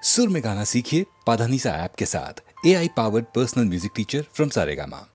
सुर में गाना सीखिए पाधानीसा ऐप के साथ। AI powered personal music teacher from Saregama.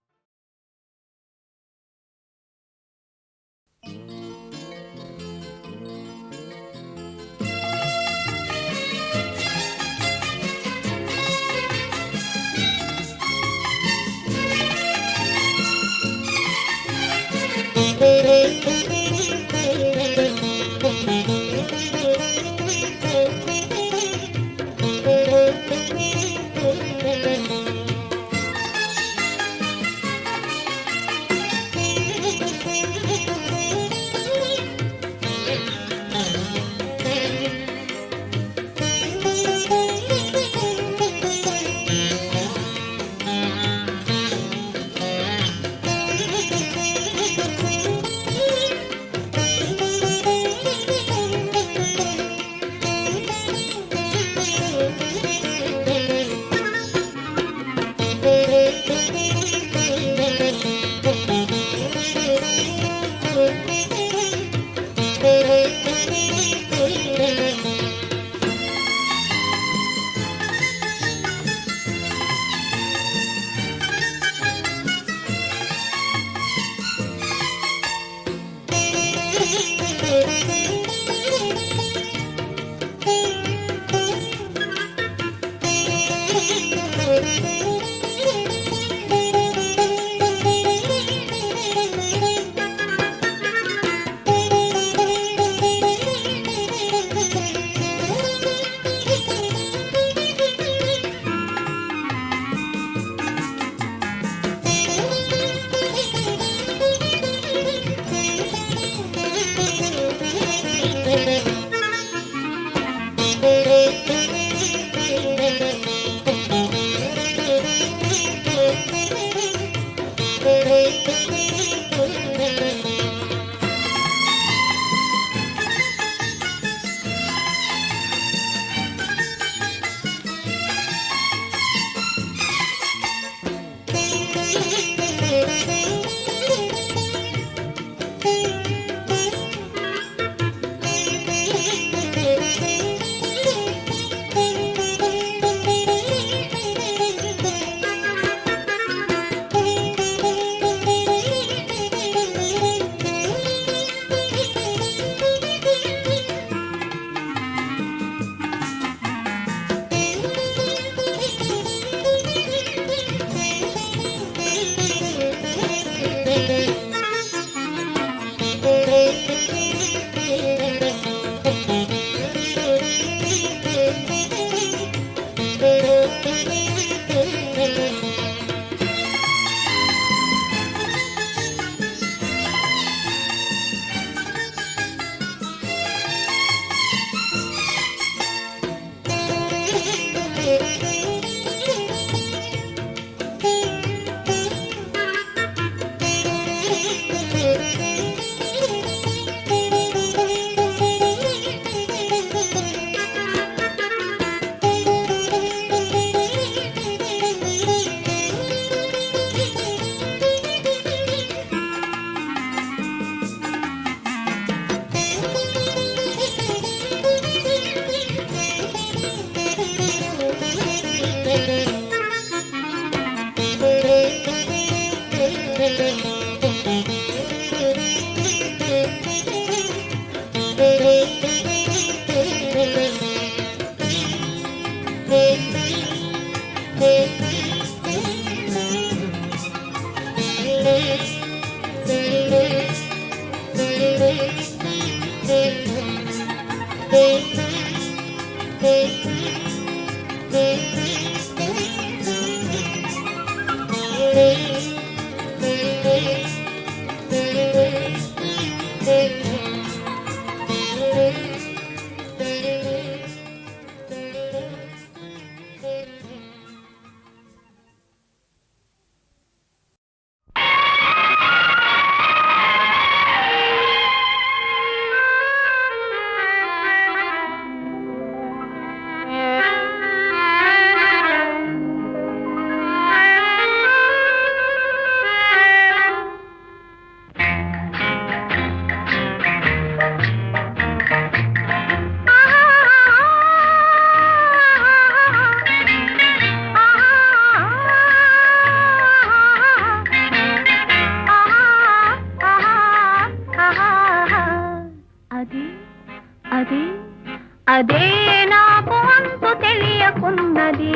అదే నాకు అంతు తెలియకున్నది,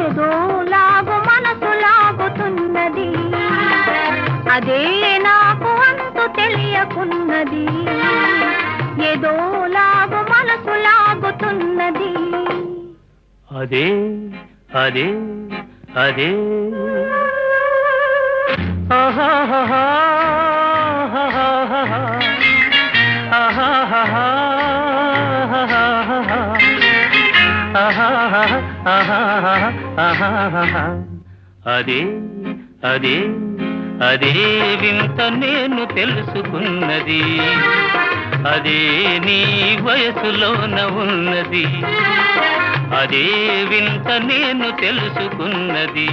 ఏదో లాగు మనసు లాగుతున్నది. అదే నాకు అంతు తెలియకున్నది, ఏదో లాగు మనసు లాగుతున్నది. అదే అదే అదే ఆహాహా అదే అదే అదే వింత నేను తెలుసుకున్నది, అదే నీ వయసులోన ఉన్నది. అదే వింత నేను తెలుసుకున్నది,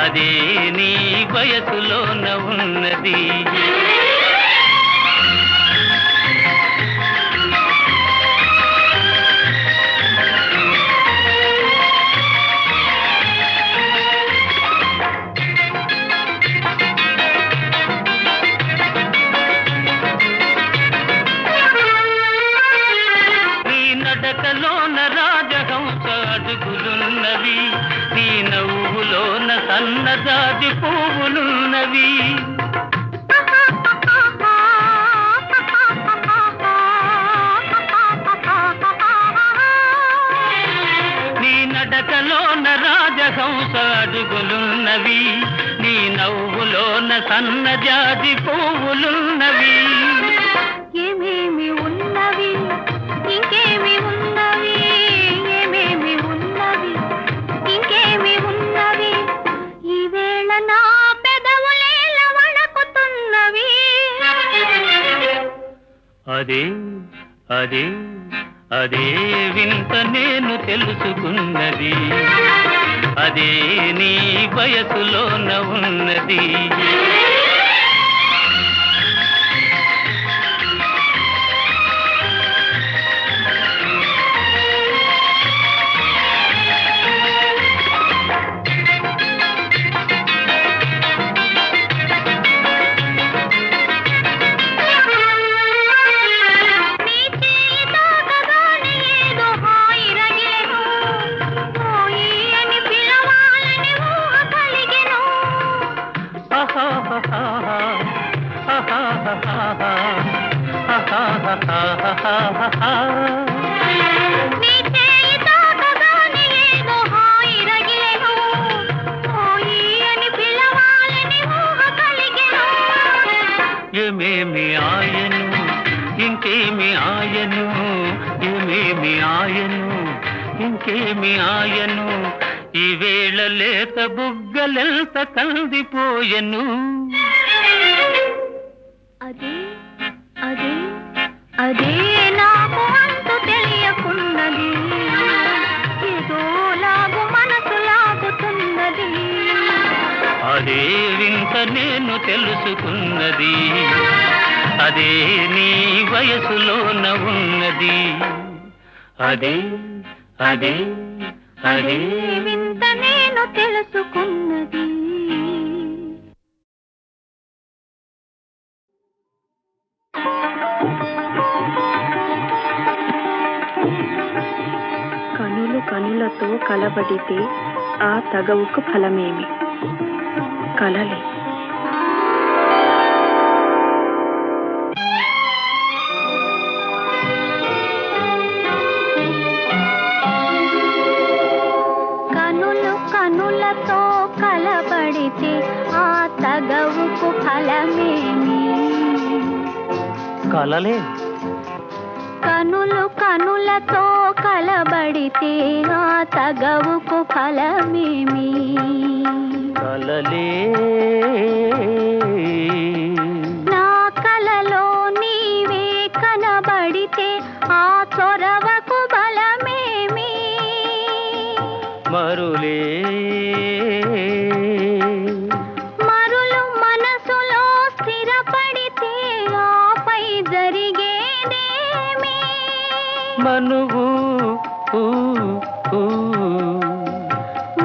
అదే నీ వయసులోన ఉన్నది. నడకలోన రాజహంస అడుగులున్నవి, నీ నవ్వులోన సన్నజాజి పువ్వులున్నవి. నీ నడకలోన రాజహంస అడుగులున్నవి, నీ నవ్వులోన సన్నజాజి పువ్వులున్నవి. ఏమేమి ఉన్నవి ఇంకేమి ఉన్నవి, ఏమేమి ఉన్నవి ఇంకేమి ఉన్నవి, ఈవేళ నా పెదవులేల వణకుతున్నవి. అదే అదే అదే వింత నేను తెలుసుకున్నది, అదే నీ వయసులోన ఉన్నది. ఏమేమి ఆయను ఇంకేమి ఆయను, ఏమేమి ఆయను ఇంకేమి ఆయను, ఈవేళ లేత బుగ్గలెంత కందిపోయెను. అదే అదే అదే నాకు అంతు తెలియకున్నది, ఏదో లాగు మనసు లాగుతున్నది. అదే వింత నేను తెలుసుకున్నది, అదే నీ వయసులోన ఉన్నది. అదే అదే అదే వింత నేను తెలుసుకున్నది. కనులు కనులతో కలబడితే ఆ తగవుకు ఫలమేమి? కలలే. కనులు కనులతో కలబడితే ఆ తగవుకు ఫలమేమి? కలలే. కనులు కనులతో కలబడితే ఆ తగవుకు ఫలమేమి? కలలే. నా కలలో నీవే కనబడితే ఆ చొరవకు బలమేమి? మరులే. మరులు మనసులో స్థిరపడితే ఆపై జరిగేదేమి? మనువు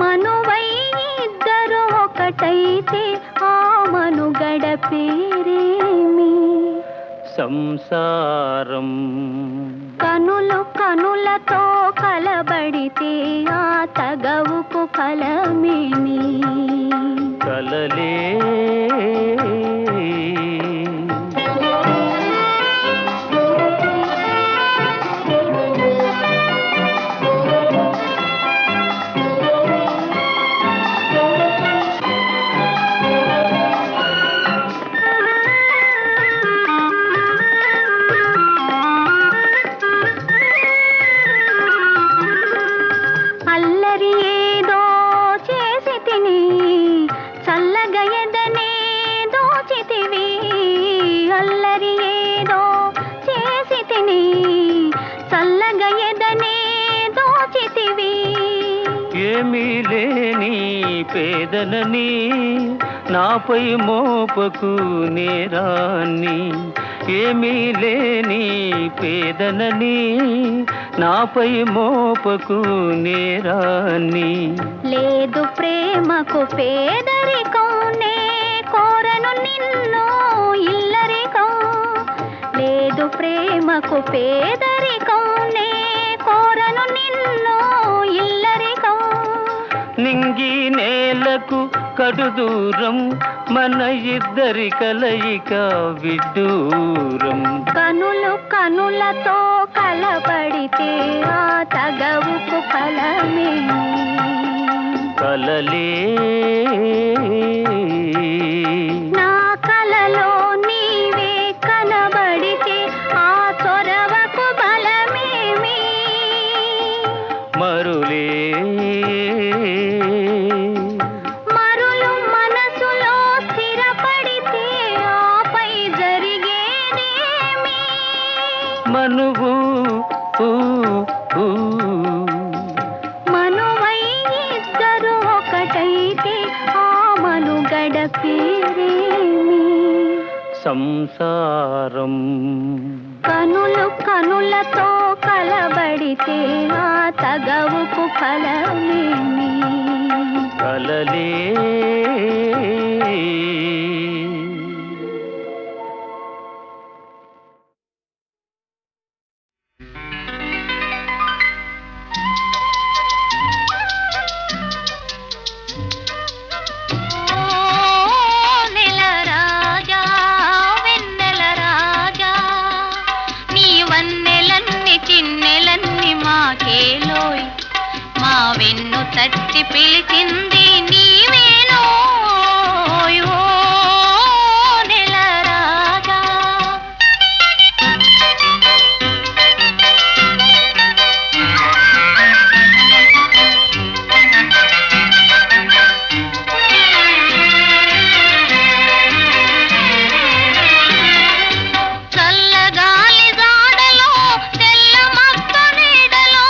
మనువై ఇద్దరు ఒకటైతే ఆ మనుగడ పేరేమి? సంసారం. కనులతో కలబడితే ఆ తగవుకు ఫలమేమి కలలే అల్లరి ఏదో చేసి తిని చల్లగా ఎదనే దోచితివి అల్లరి ఏదో చేసి తిని చల్లగా ఎదనే దోచితివి ఏమీ లేని పేదలని నాపై మోపకు నేరాన్ని ఏమీ లేని పేదలని నాపై మోపకు నేరాన్ని లేదు ప్రేమకు పేదరికం నే కోరను నిన్ను ఇల్లరికం లేదు ప్రేమకు పేదరికం నే కోరను నిన్ను ఇల్లరికం నింగి నేలకు కడు దూరం మన ఇద్దరి కలయిక విడ్డూరం కనులు కనులతో కలబడితే ఆ తగవుకు ఫలమేమి కలలే నా కలలో నీవే కనబడితే ఆ చొరవకు బలమేమి మరులే మరులు మనసులో స్థిరపడితే ఆపై జరిగేదేమి మనువు మనువై ఇద్దరు ఒకటైతే ఆ మనుగడ పేరేమి సంసారం కనులు కనులతో కలబడితే ఆ తగవుకు ఫలమేమి కలలే నెల రాజా వెన్నెల రాజా నీ వన్నెలన్ని చిన్నెలన్ని మాకేలోయ్ మా వెన్ను తట్టి పిలిచింది నీవేనోయ్ ఓ నెల రాజా చల్లగాలి జాడలో తెల్ల మక్క నీడలో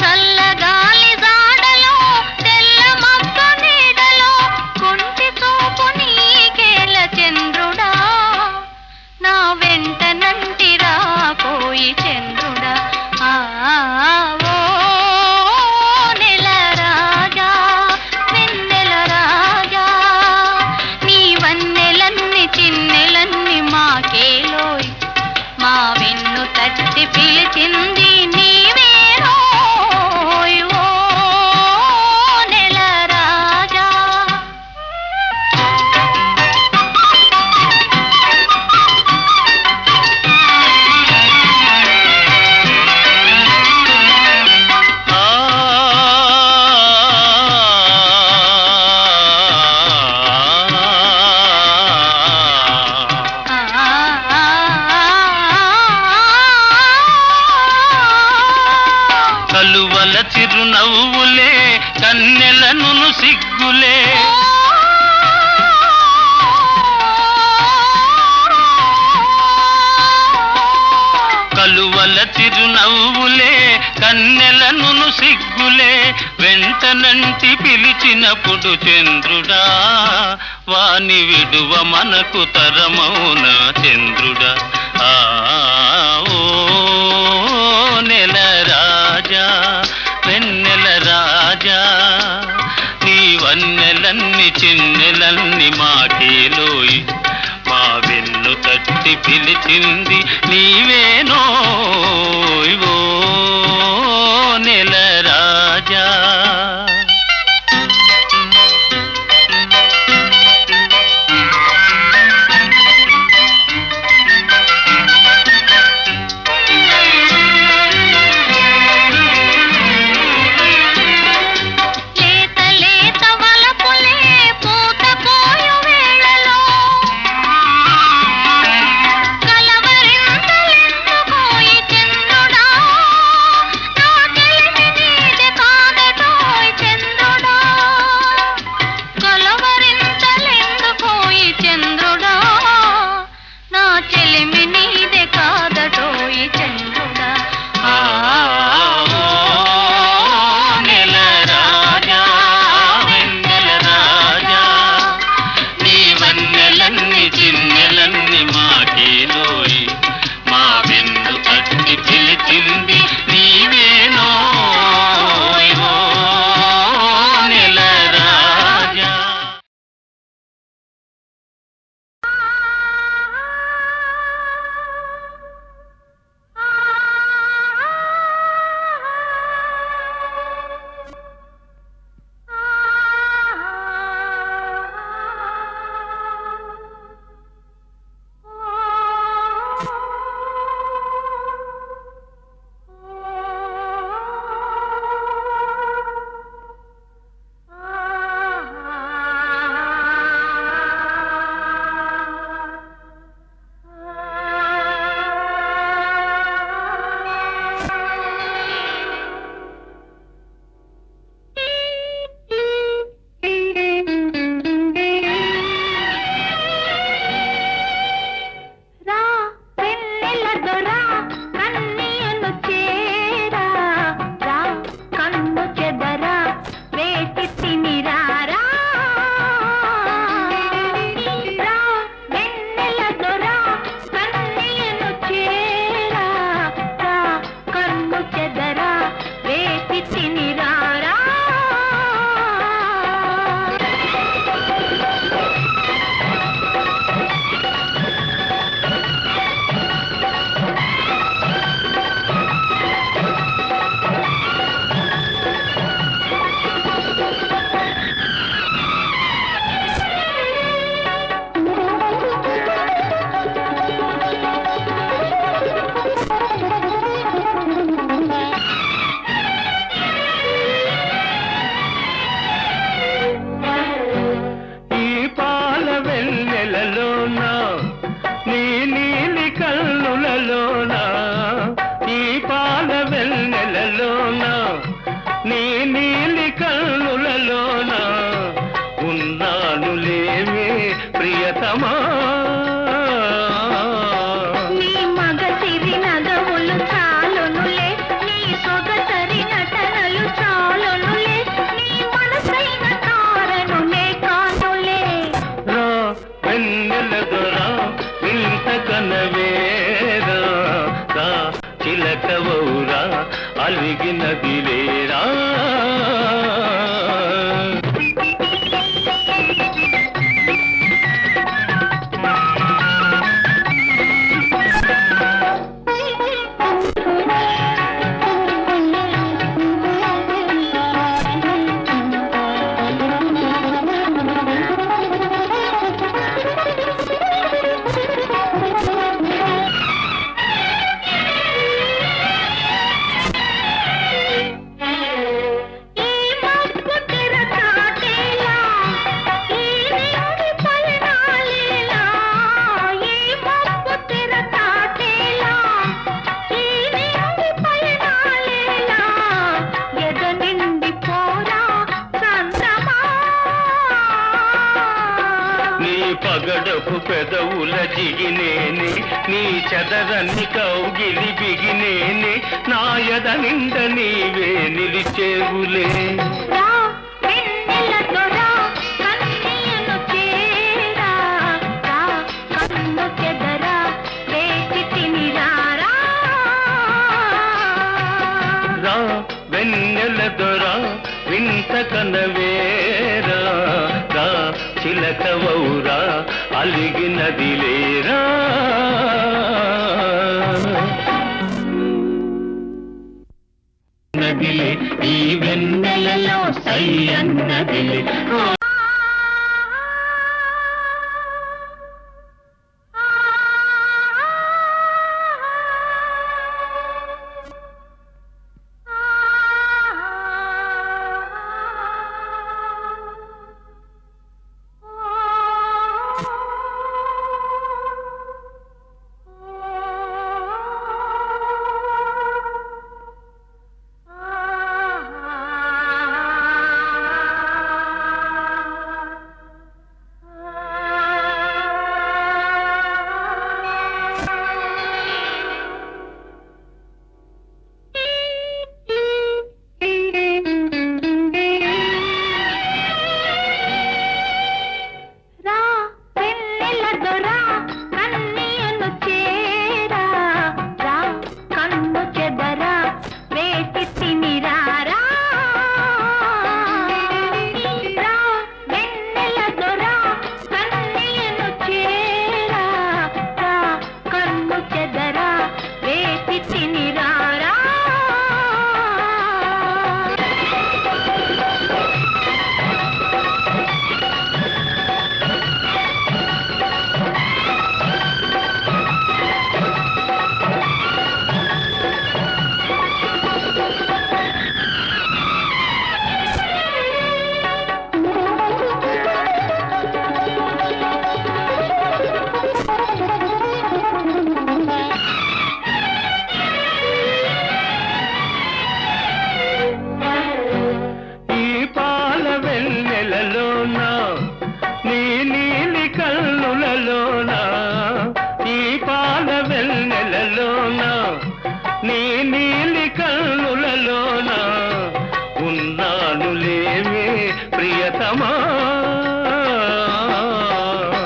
చల్లగాలి జాడలో తెల్ల మక్క నీడలో కుంటి చూపు నీకేల చంద్రుడా నా వెంట నంటిరా కోయి చంద్రుడా ఆ ఓ నెల రాజా వెన్నెల రాజా నీ వన్నెలన్ని చిన్నెలన్ని మాకేలోయ్ మా వెన్ను తట్టి పిలిచింది నీవేనోయ్ ఓ నెల రాజా కలువల చిరునవ్వులే కన్నెలను సిగ్గులే కలువల చిరునవ్వులే కన్నెలను సిగ్గులే వెంటనంటి పిలిచినప్పుడు చంద్రుడా వాని విడువ మనకు తరమౌన చంద్రుడా ఆ ఓ నెల రాజా వెన్నెల రాజా నీ వన్నెలన్ని చిన్నెలన్ని మాకేలోయ్ తట్టి పిలిచింది నీవేనో ఓ నెల రాజా. నీ నీలి కన్నులలోన ఉన్నానులేమే ప్రియతమా. నీ మగసిరి నగవులు చాలునులే, నీ సొగసరి నటనలు చాలునులే, నీ మనసైన కారణులే కానులే. రా వెన్నెలదొరా వింత కనవేరా, రా చిలకవౌరా అలిగినదిలేరా. పగడపు పెదవుల జిగినేని నీ చదరన్ని కౌగిలి బిగినేని నాయద నిండ నీవే నిలిచేవులే. రా వెన్నెల దొరా వింత కనవేరా, రా చిలకవౌరా అలిగినది లేరా నదిలే ఈ వెన్నెలలో సై అన్నదిలే నీ నీలి కన్నులలోన ఉన్నానులేవే ప్రియతమా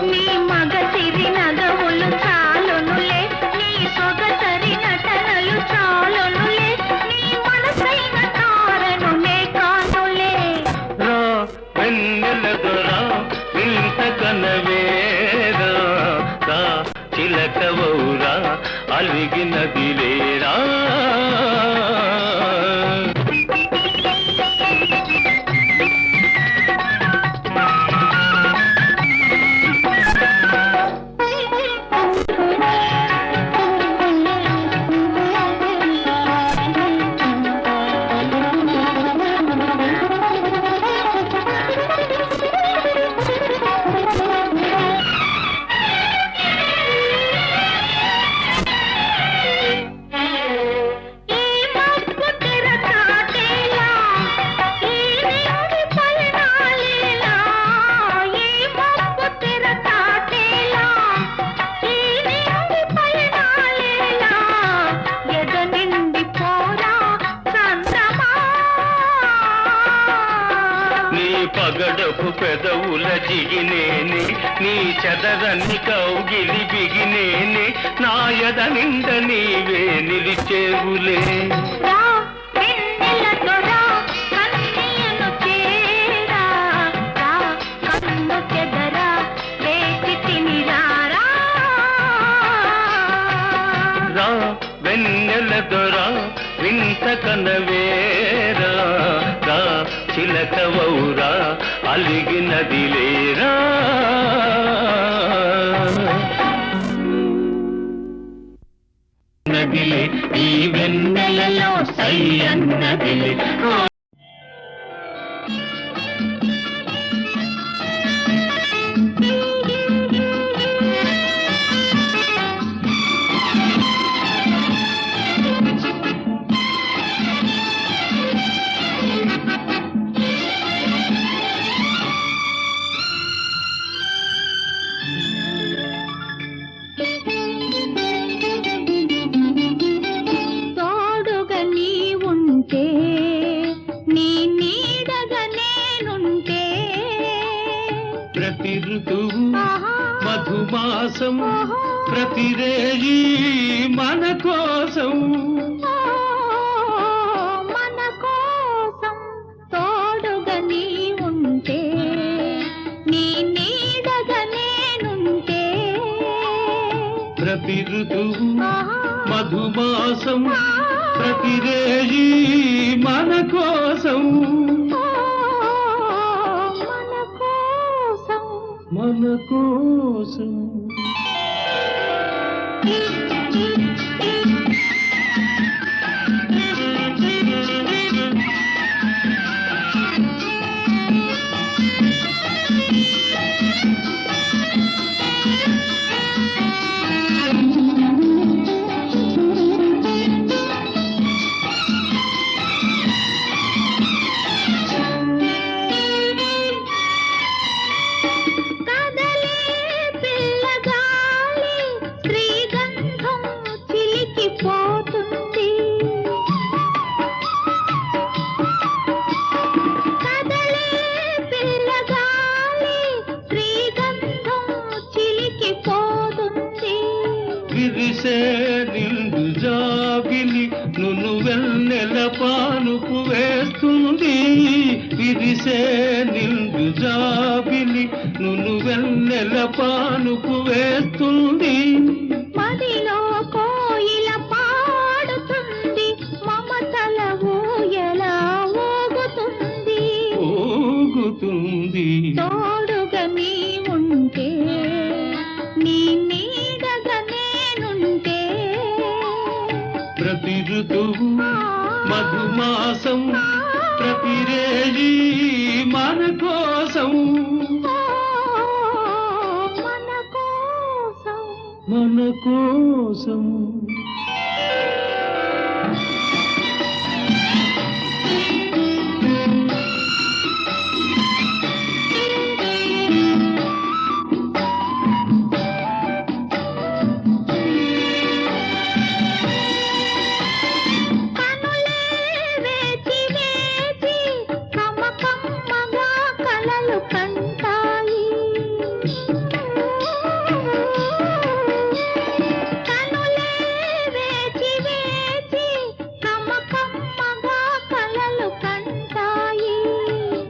నీ మగ సిరి నగవులు చాలునులే నీ సొగసరి నటనలు చాలునులే నీ మనసైన తారనులే కానులే రా వెన్నెలదొరా వింత కనవేరా రా చిలకవౌరా అలిగినది లేరా పగడపు పెదవుల జిగినేని నీ చదరన్ని కౌగిలి బిగినేని నాయద నిండ నీవే నిలిచేవులే రా వెన్నెల దొరా వింత కనవేరా రా చిలకవౌరా అలిగినది లేరా నదిలే ఈ వెన్నెలలో సై అన్నదిలే ప్రతి ఋతువు మధుమాసం ప్రతిరేయి మన కోసం తోడుగా నీ ఉంటే నీ నీడగా నేనుంటే ప్రతి ఋతువు మధుమాసం ప్రతిరేయి మన కోసం మన కోసం విరిసే నిండు జాబిలి నును వెన్నెల పానుపు వేస్తుంది విరిసే నిండు జాబిలి నును వెన్నెల పానుపు వేస్తుంది మదిలో కోయిల పాడుతుంది మమతల ఊయలా ఊగుతుంది ఊగుతుంది తోడుగా నీ ఉంటే నీ నీడగా నేనుంటే ప్రతి ఋతువు మధుమాసం ప్రతిరేయి మన కోసం మన కోసం మన కోసం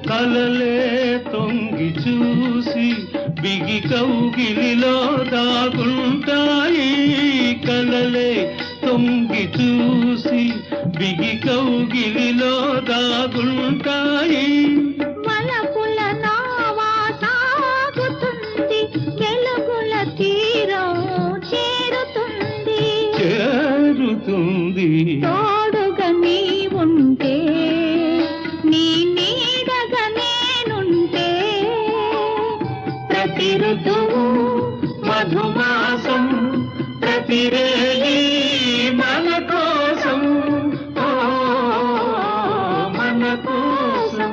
కలలే తొంగి చూసి బిగి కౌగిలిలో దాగుంటాయి కలలే తొంగి చూసి బిగి కౌగిలిలో దాగుంటాయి వలపుల నావా సాగుతుంది వెలుగుల తీరం చేరుతుంది చేరుతుంది తోడుగా నీ ఉంటే నీ నీడగా నేనుంటే ప్రతి ఋతువు మధుమాసం ప్రతిరేయి మన కోసం ఓ మన కోసం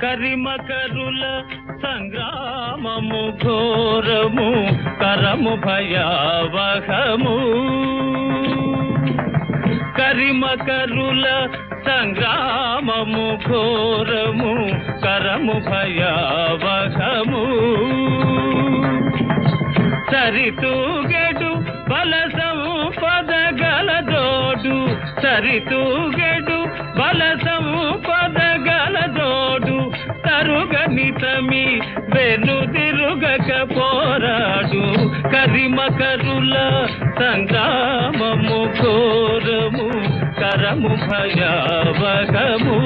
కరిమకరుల సంగ్రామము ఘోరము కరము భయావహము కరిమకరుల సంగ్రామము ఘోరము కరము భయావహము సరితూగెడు బలసము పదగలదోడు సరితూగెడు బలసము పదగలదోడు తరుగనితమి వెను తిరుగక పోరాడు కరిమకరుల సంగ్రామము ఘోరము కరము భయావహము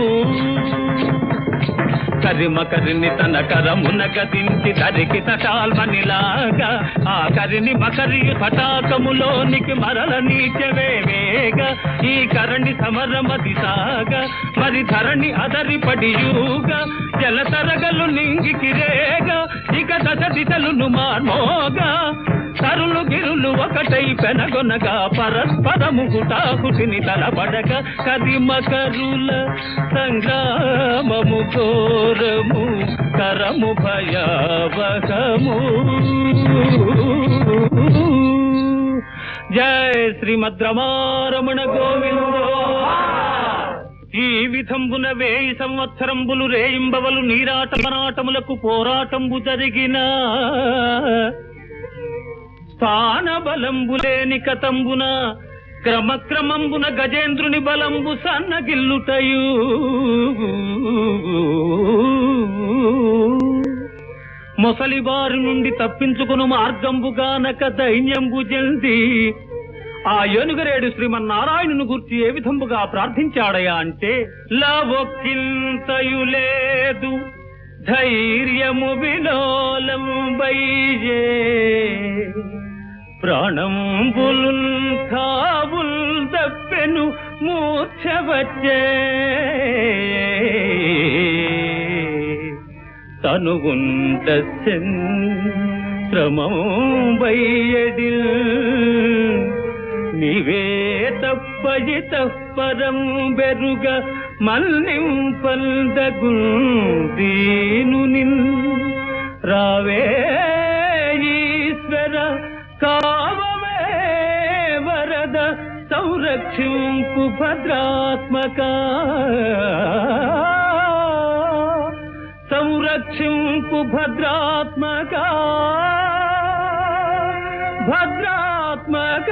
కరిమకరిని తన కరమున గదించి ధరికి తటాల్మనిలాగా ఆ కరిని మకరియు పటాకములోనికి మరల నీచవేవేగ ఈ కరణి సమరమది సాగా మరి ధరణి అదరి పడియూగా జల తరగలు నింగికిరేగా ఇక దశ దిశలును మార్మోగా తరులు గిరులు ఒకటై పెనగొనగా పరస్పరము హుటాహుటిని తలబడక కరిమకరుల సంగ్రామము ఘోరము కరము భయావహము. జయ శ్రీమద్ రమారమణ గోవిందో. ఈ విధంబున 1000 సంవత్సరంబులు రేయింబవలు నీరాట మరాటములకు పోరాటంబు జరిగిన స్థాన బలంబులేని కతంబున క్రమక్రమంబున గజేంద్రుని బలంబు సన్నగిల్లుటయు మొసలివారి నుండి తప్పించుకును మార్గంబుగానక దైన్యంబు జల్ది ఆ ఏనుగరేడు శ్రీమన్నారాయణుని గుర్చి ఏ విధంబుగా ప్రార్థించాడయా అంటే లవొక్కింతయు లేదు ధైర్యము విలోలం బైజే ప్రాణంబులు కావుల్ దప్పెను మూర్ఛ వచ్చే తనుగుంట శ్రమం బయ్యడిల్ నీవే తప్పది తప్పరం బెరుగ మల్నింపల్దగు దీను నిన్ రావే ఈశ్వర కావవే వరద సంరక్షింపు భద్రాత్మక సంరక్షింపు భద్రాత్మక భద్రాత్మక.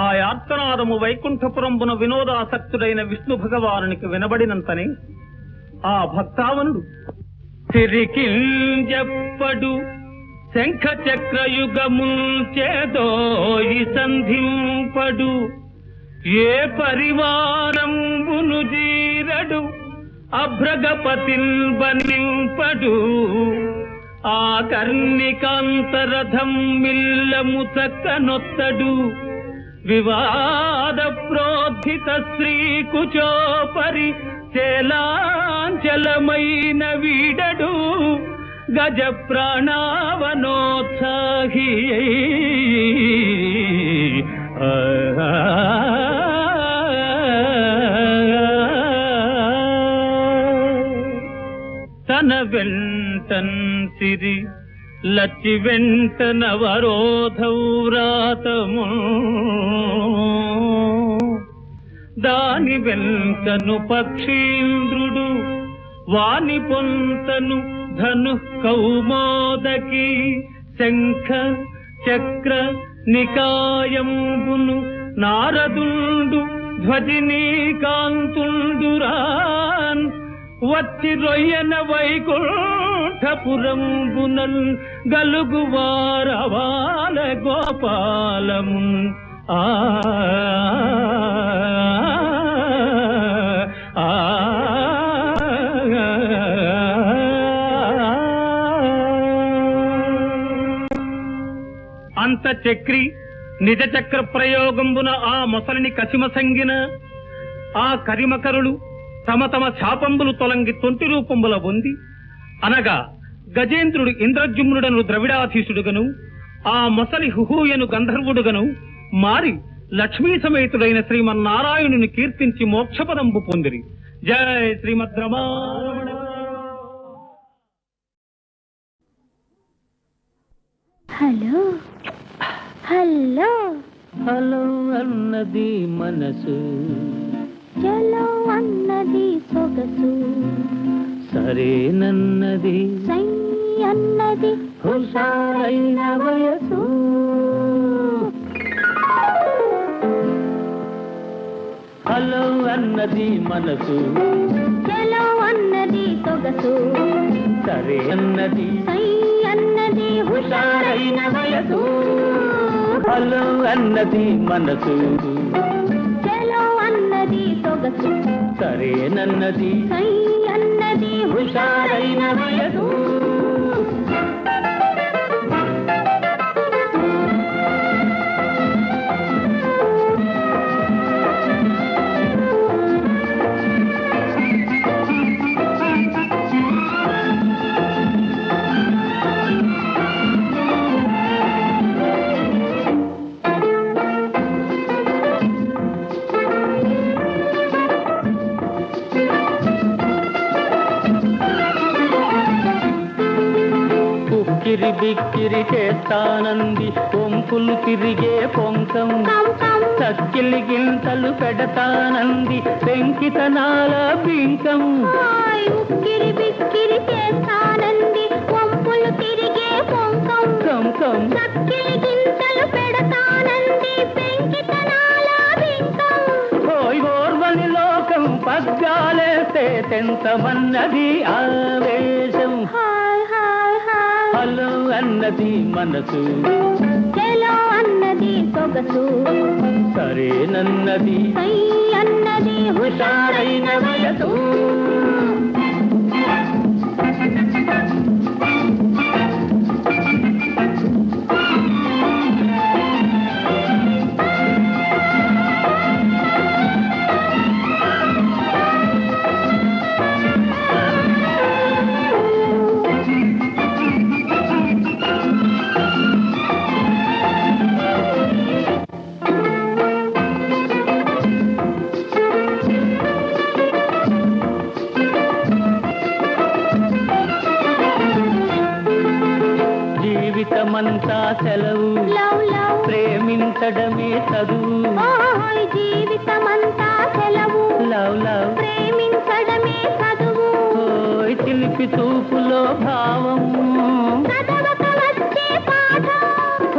ఆ యాత్రారము వైకుంఠపురంబున వినోదాసక్తుడైన విష్ణు భగవానునికి వినబడినంతనే ఆ భక్తావనుడు తిరికింజప్పడు శంఖ చక్రయుగముల్చేదోయి సంధింపడు ఏ పరివారంబును జీరడు అభ్రగపతిల్ బనింపడు ఆ కర్ణికాంతరథం మిల్లము చక్కనొత్తడు వివాద ప్రోద్ధిత శ్రీకుచోపరి చేలాంచలమైన వీడడు గజ ప్రాణావనోత్సాహి తన వెంటన్ సిరి లచ్చి వెంట నవరోధౌరాతము దాని వెంటను పక్షీంద్రుడు వాని పొంతను ధను కౌమోదకి శంఖ చక్ర నికాయంబును నారదుండు ధ్వజినీ కాంతుండురాన్ వచ్చి రొయ్యన వైకుంఠపురంబునల్ గలుగువారవాల గోపాలము ఆ అంత చక్రి నిజ చక్ర ప్రయోగంబున ఆ మొసలిని కసిమసంగిన ఆ కరిమకరులు తమ తమ శాపంబులు తొలంగి తొంటి రూపంబుల పొంది అనగా గజేంద్రుడు ఇంద్రజుమ్నుడను ద్రవిడాధీశుడుగను ఆ మొసలి హుహూయను గంధర్వుడుగను మారి లక్ష్మీ సమేతుడైన శ్రీమన్నారాయణుని కీర్తించి మోక్షపదంబు పొందిరి. జయ శ్రీమద్ రమారమణ. హలో హలో హలో అన్నది మనసు, చలో అన్నది సొగసు, సరేనన్నది సై అన్నది హుషారైన వయసు. హలో అన్నది మనసు, చలో అన్నది సొగసు, సరే అన్నది సై అన్నది హుషారైన వయసు. హలో అన్నది మనసు, చలో అన్నది సొగసు, సరేనన్నది సై అన్నది హుషారైన వయసు. ఉక్కిరి బిక్కిరి చేస్తానంది పొంపులు తిరిగే పొంకం, చక్కిలి గింతలు పెడతానంది పెంకితనాల బింకం. ఉక్కిరి బిక్కిరి చేస్తానంది పొంపులు తెంతమన్నది ఆవేశం. హాయ్ హాయ్ హాయ్ హలో అన్నది మనసు, చెలో అన్నది సొగసు, సరేనన్నది సై అన్నది హుషారైన వయసు. జీవితమంతా సెలవు, లవ్ లవ్ ప్రేమించడమే చదువు. ఓయ్ జీవితమంతా సెలవు, లవ్ లవ్ ప్రేమించడమే చదువు, ఓయ్ చిలిపి చూపులో భావం, చదవక వచ్చే పాఠం.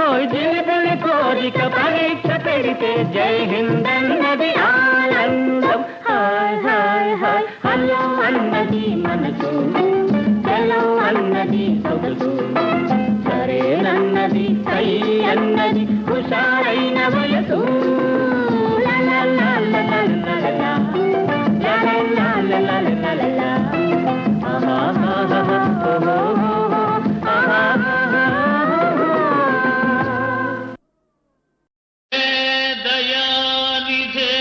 ఓయ్ జిలిపిలి కోరిక పరీక్ష పెడితే జై హింద్ అన్నది ఆనందం. హాయ్ హాయ్ హాయ్ హలో అన్నది మనసు, చలో అన్నది సొగసు, సరేనన్నది సై అన్నది హుషారైన వయసు. లా లా లా లా లా లా లా లా. లా లా లా లా లా లా లా లా. ఆహా ఆహా ఓహో ఆహా ఆహా. దయానిధే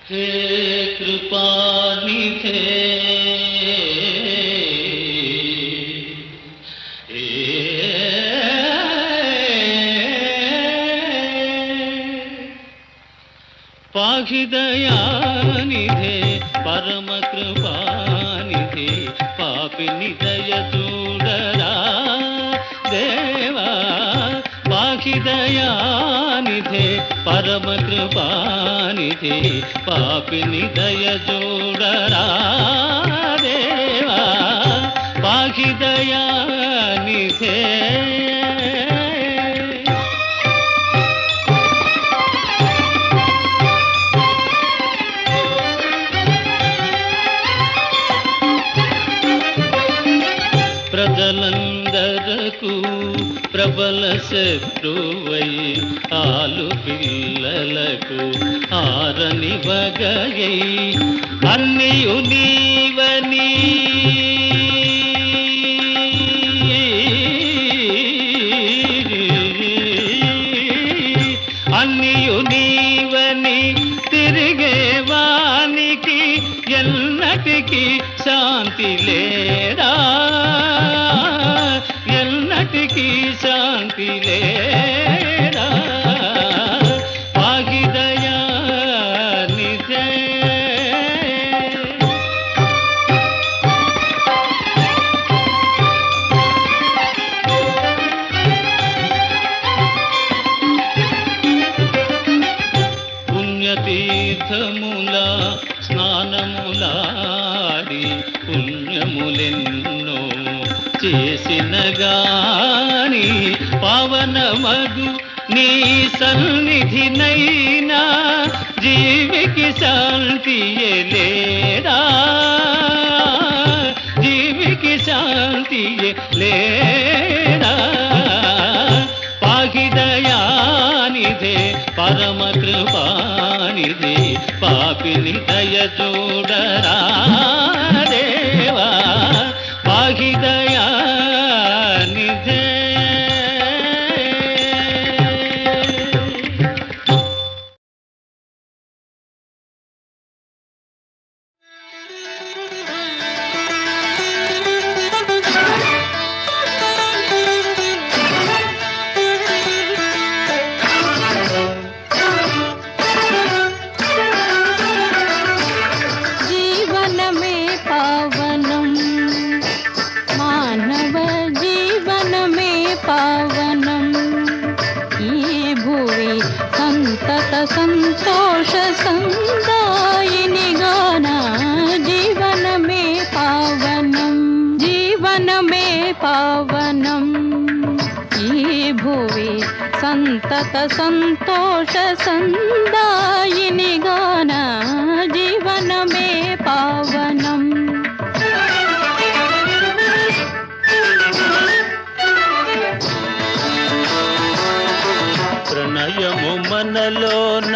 హే కృపానిధే పాహిదయానిధే పరమ కృపానిధే పాపిని దయ చూడరా దేవా. పాహిదయానిధే పరమ కృపానిధే పాపిని దయ చూడరా దేవా. పాహిదయానిధే ప్రజలందరకు ప్రబల శత్రువై ఆలు పిల్లలకు ఆరని వగయై అన్నియు నీవని అన్నియు నీవని తిరిగేవానికి ఎన్నటికి శాంతి లేరా, ఎన్నటికి శాంతి లేరా. పాహిదయానిధే పుణ్యతీర్థముల స్నానములాడి పుణ్యములెన్నో చేసిన గాని పవనమగు నీ సన్నిధినైనా జీవికి శాంతి లేరా, జీవికి శాంతి లేరా. పాహిదయానిధే పరమ కృపానిధే పాపిని దయ చూడరా దేవా. పాహిదయానిధే संतोष संदायिनी गाना जीवन में पावनम ये भुवि సంతత సంతోష సందాయిని గాన జీవనమే పావనం. ప్రణయము మనలోన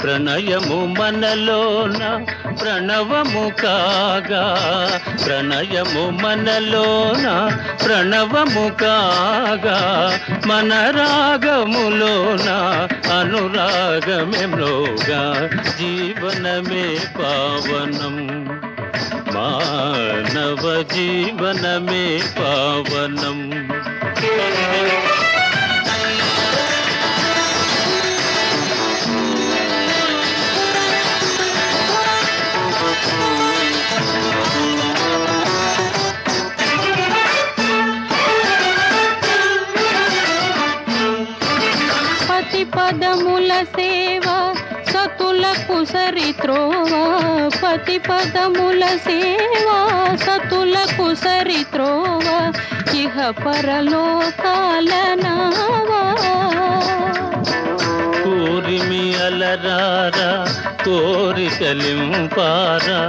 ప్రణయము మనలోన ప్రణవము కాగా, ప్రణయము మనలోన ప్రణవము కాగా, మన రాగములోన అనురాగమేమ్రోగా జీవనమే పావనం. మానవ జీవనమే పావనం. పతి పదముల సేవ సతులకు సరిత్రోవ, పతి పదముల సేవ సతులకు సరిత్రోవ, ఇహ పరలోకాల నావా. కూరిమి అలరారా కోరికలింపారా,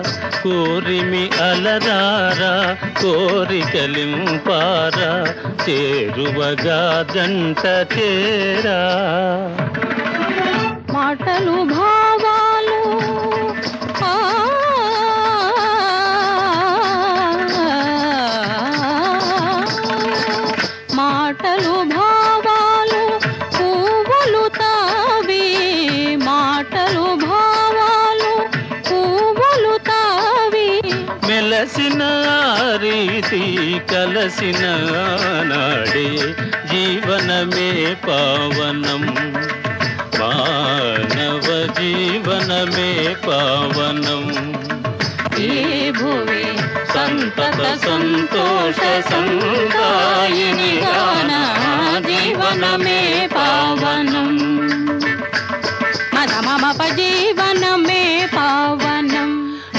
కూరిమి అలరారా కోరికలింపారా, చేరువగా జంట చేరా. మాటలు భావాలు మాటలు భావాలు పువ్వులు తావి, మాటలు భావాలు పువ్వులు తావి. మెలసిన రీతి కలసిన నాడే జీవనమే పావనం. మానవ జీవనమే పావనం. ఈ భువి సంతత సంతోష సందాయిని గాన జీవనమే పావనం. మదమప జీవనమే పావనం.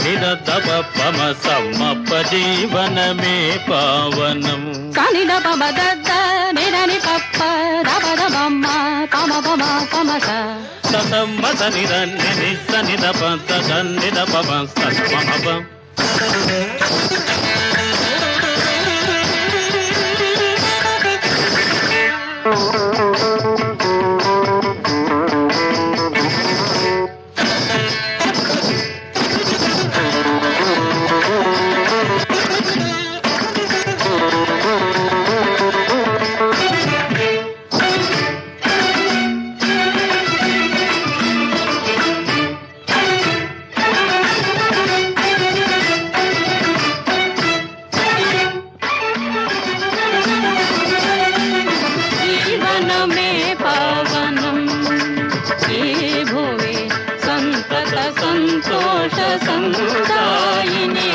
నిరతప పమ సమ్మప జీవనమే పావనం. సనిద పమ దద్ద నిదని పప్ప దపద బమ్మ పమ పమ పమస సతమ్మద నిరన్ని నిస్స నిద పంత సన్నిద పమ సమమ. జీవనమే పావనం. ఈ భువి సంతత సంతోష సందాయిని